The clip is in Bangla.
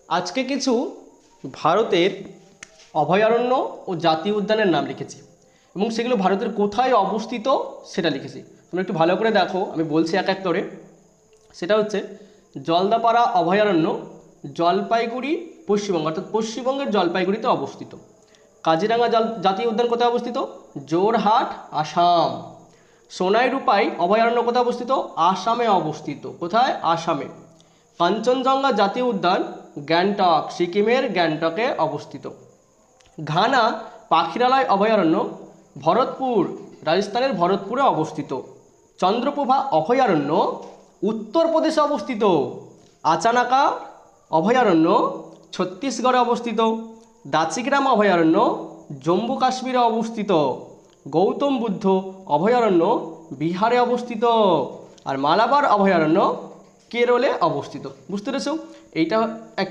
আজকে কিছু ভারতের অভয়ারণ্য ও জাতীয় উদ্যানের নাম লিখেছি এবং সেগুলো ভারতের কোথায় অবস্থিত সেটা লিখেছি। তোমরা একটু ভালো করে দেখো, আমি বলছি এক এক করে। সেটা হচ্ছে জলদাপাড়া অভয়ারণ্য, জলপাইগুড়ি, পশ্চিমবঙ্গ, অর্থাৎ পশ্চিমবঙ্গের জলপাইগুড়িতে অবস্থিত। কাজিরাঙা জাতীয় উদ্যান কোথায় অবস্থিত? জোরহাট, আসাম। সোনাই রূপাই অভয়ারণ্য কোথায় অবস্থিত? আসামে অবস্থিত। কোথায়? আসামে। কাঞ্চনজঙ্ঘা জাতীয় উদ্যান গ্যাংটক, সিকিমের গ্যাংটকে অবস্থিত। ঘানা পাখিরালয় অভয়ারণ্য ভরতপুর, রাজস্থানের ভরতপুরে অবস্থিত। চন্দ্রপ্রভা অভয়ারণ্য উত্তরপ্রদেশে অবস্থিত। আচানাকা অভয়ারণ্য ছত্তিশগড়ে অবস্থিত। দাচিগ্রাম অভয়ারণ্য জম্মু কাশ্মীরে অবস্থিত। গৌতম বুদ্ধ অভয়ারণ্য বিহারে অবস্থিত। আর মালাবার অভয়ারণ্য কেরলে অবস্থিত। বুঝতে পেরেছো? এইটা একটা